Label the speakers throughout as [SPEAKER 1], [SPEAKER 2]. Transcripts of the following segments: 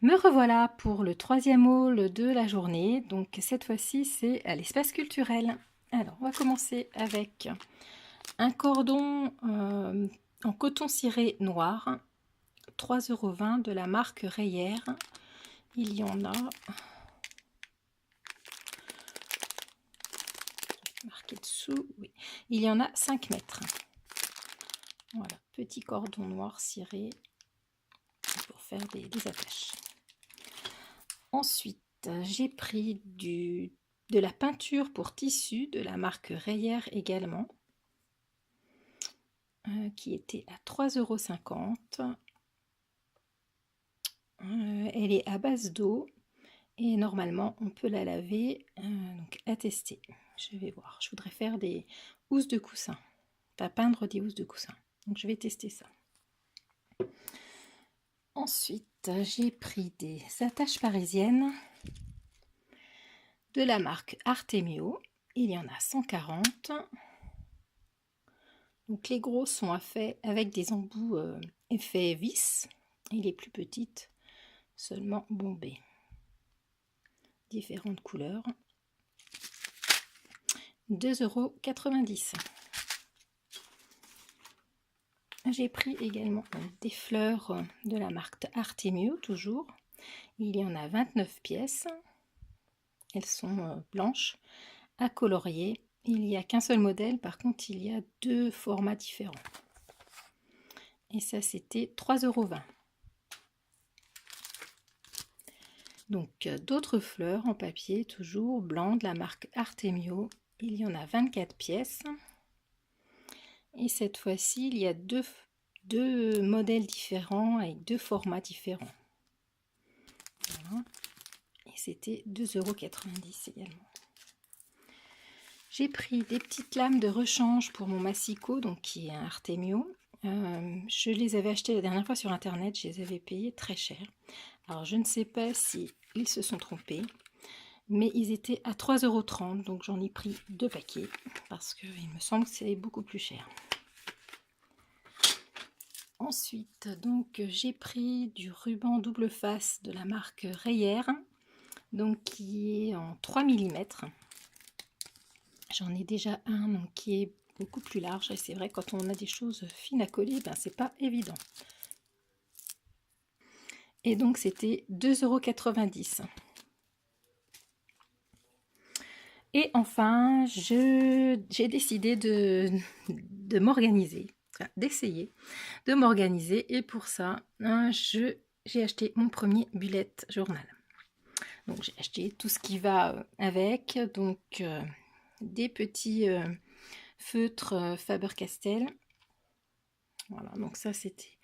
[SPEAKER 1] Me revoilà pour le troisième haul de la journée. Donc cette fois-ci, c'est à l'espace culturel. Alors, on va commencer avec un cordon en coton ciré noir, 3,20 € de la marque Rayer. Il y en a marqué dessous, oui. Il y en a 5 mètres. Voilà, petit cordon noir ciré pour faire des attaches. Ensuite, j'ai pris de la peinture pour tissu de la marque Rayer également, qui était à 3,50 €. Elle est à base d'eau et normalement on peut la laver, donc à tester. Je vais voir, je voudrais faire des housses de coussin, pas peindre des housses de coussin, donc je vais tester ça. Ensuite, j'ai pris des attaches parisiennes de la marque Artemio. Il y en a 140. Donc les gros sont faits avec des embouts effet vis et les plus petites seulement bombées. Différentes couleurs. 2,90 €. J'ai pris également des fleurs de la marque Artemio toujours. Il y en a 29 pièces. Elles sont blanches à colorier. Il n'y a qu'un seul modèle, par contre il y a 2 formats différents. Et ça c'était 3,20 €. Donc d'autres fleurs en papier, toujours blanc de la marque Artemio. Il y en a 24 pièces. Et cette fois-ci, il y a deux modèles différents avec 2 formats différents. Voilà. Et c'était 2,90 € également. J'ai pris des petites lames de rechange pour mon massicot, donc qui est un Artemio. Je les avais achetées la dernière fois sur internet, je les avais payées très cher. Alors je ne sais pas si ils se sont trompés, mais ils étaient à 3,30 €, donc j'en ai pris 2 paquets parce qu'il me semble que c'est beaucoup plus cher. Ensuite, donc j'ai pris du ruban double face de la marque Rayer, donc qui est en 3 mm. J'en ai déjà un donc, qui est beaucoup plus large, et c'est vrai quand on a des choses fines à coller, ben c'est pas évident. Et donc c'était 2,90 €. Et enfin, j'ai décidé de m'organiser, enfin, d'essayer de m'organiser, et pour ça, j'ai acheté mon premier bullet journal. Donc j'ai acheté tout ce qui va avec, donc des petits feutres Faber-Castell. Voilà, donc ça c'était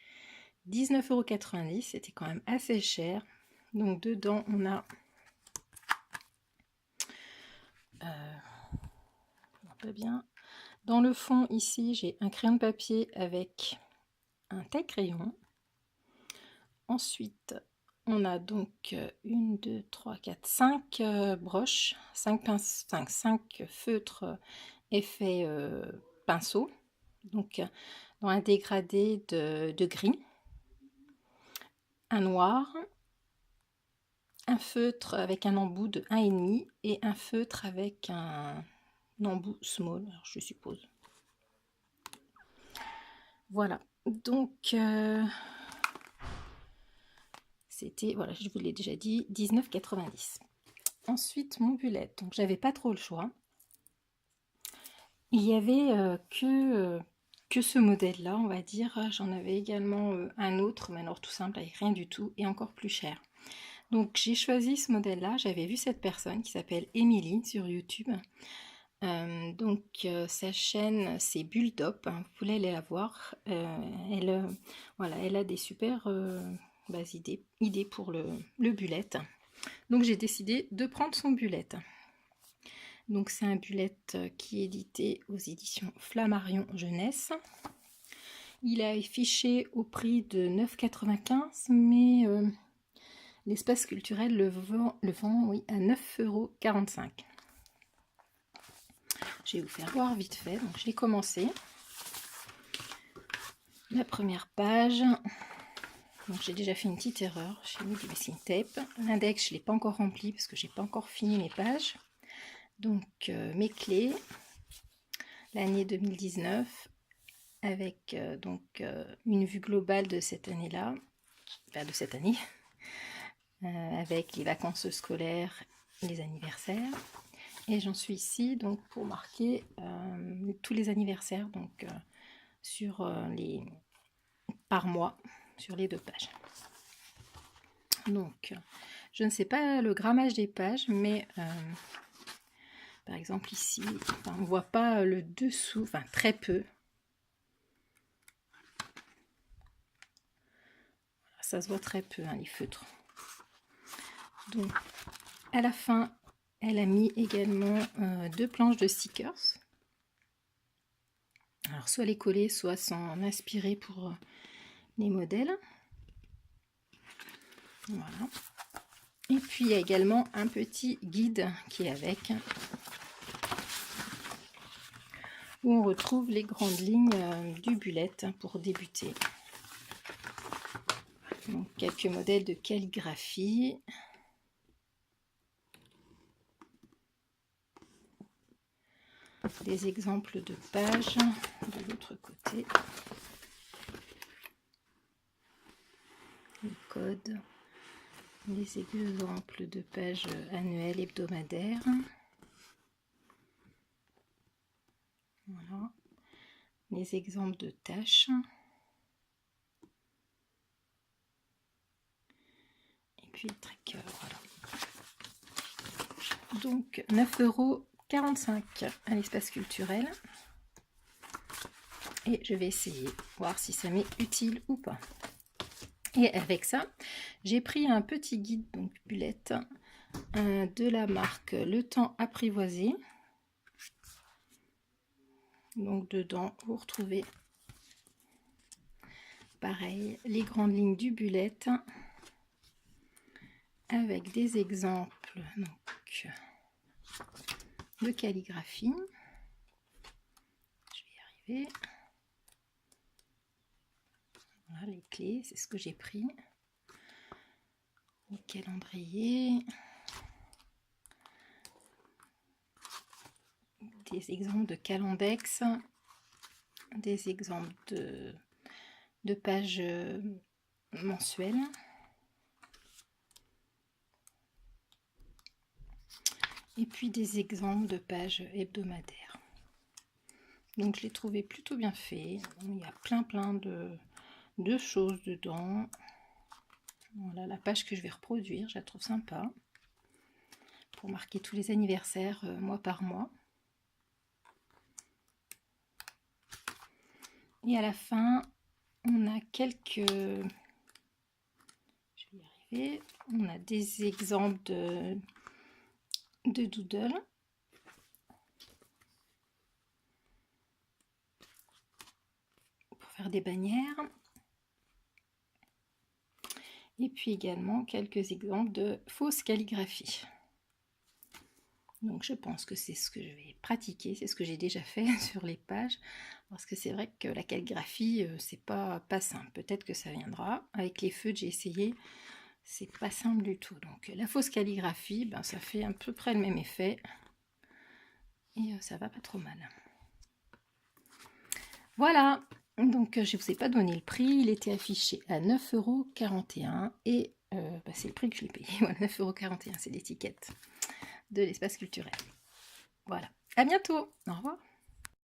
[SPEAKER 1] 19,90 €, c'était quand même assez cher. Donc dedans on a pas bien. Dans le fond ici j'ai un crayon de papier avec un taille-crayon. Ensuite on a donc 1, 2, 3, 4, 5 broches, 5 feutres effet pinceau, donc dans un dégradé de gris, un noir, un feutre avec un embout de 1,5 et un feutre avec un embout small, alors je suppose. Voilà, donc c'était, voilà, je vous l'ai déjà dit, 19,90 €. Ensuite mon bullet, donc j'avais pas trop le choix. Il y avait que ce modèle-là, on va dire. J'en avais également un autre, mais alors tout simple, avec rien du tout, et encore plus cher. Donc j'ai choisi ce modèle-là. J'avais vu cette personne qui s'appelle Émilie sur YouTube. Donc sa chaîne c'est Bulldop, hein, vous pouvez aller la voir. Voilà, elle a des super idées pour le bullet. Donc j'ai décidé de prendre son bullet. Donc c'est un bullet qui est édité aux éditions Flammarion Jeunesse. Il est affiché au prix de 9,95 €, mais l'espace culturel le vend oui, à 9,45 €. Je vais vous faire voir vite fait. Donc j'ai commencé. La première page. Donc j'ai déjà fait une petite erreur, j'ai mis du masking tape. L'index, je ne l'ai pas encore rempli parce que j'ai pas encore fini mes pages. Donc mes clés, l'année 2019, avec une vue globale de cette année-là, de cette année, avec les vacances scolaires, les anniversaires. Et j'en suis ici donc pour marquer tous les anniversaires donc par mois sur les 2 pages. Donc je ne sais pas le grammage des pages, mais par exemple ici, on ne voit pas le dessous, enfin très peu. Ça se voit très peu, hein, les feutres. Donc à la fin, elle a mis également 2 planches de stickers. Alors soit les coller, soit s'en inspirer pour les modèles. Voilà. Et puis il y a également un petit guide qui est avec, où on retrouve les grandes lignes du bullet pour débuter. Donc quelques modèles de calligraphie. Des exemples de pages de l'autre côté. Les codes. Les exemples de pages annuelles, hebdomadaires. Voilà. Les exemples de tâches. Et puis le tracker, voilà. Donc 9,45 € à l'espace culturel. Et je vais essayer, voir si ça m'est utile ou pas. Et avec ça, j'ai pris un petit guide, donc bullet, de la marque Le Temps Apprivoisé. Donc dedans, vous retrouvez pareil les grandes lignes du bullet avec des exemples donc, de calligraphie. Je vais y arriver. Voilà les clés, c'est ce que j'ai pris. Le calendrier. Des exemples de calendex, des exemples de pages mensuelles. Et puis des exemples de pages hebdomadaires. Donc je l'ai trouvé plutôt bien fait. Il y a plein de choses dedans. Voilà la page que je vais reproduire, je la trouve sympa. Pour marquer tous les anniversaires mois par mois. Et à la fin, on a quelques... Je vais y arriver. On a des exemples de doodle. Pour faire des bannières. Et puis également quelques exemples de fausse calligraphie. Donc je pense que c'est ce que je vais pratiquer, c'est ce que j'ai déjà fait sur les pages, parce que c'est vrai que la calligraphie, c'est pas simple. Peut-être que ça viendra. Avec les feutres, j'ai essayé, c'est pas simple du tout. Donc la fausse calligraphie, ben, ça fait à peu près le même effet. Et ça va pas trop mal. Voilà, donc je ne vous ai pas donné le prix, il était affiché à 9,41 € et c'est le prix que je l'ai payé. Voilà, 9,41 €, c'est l'étiquette de l'espace culturel. Voilà, à bientôt, au revoir.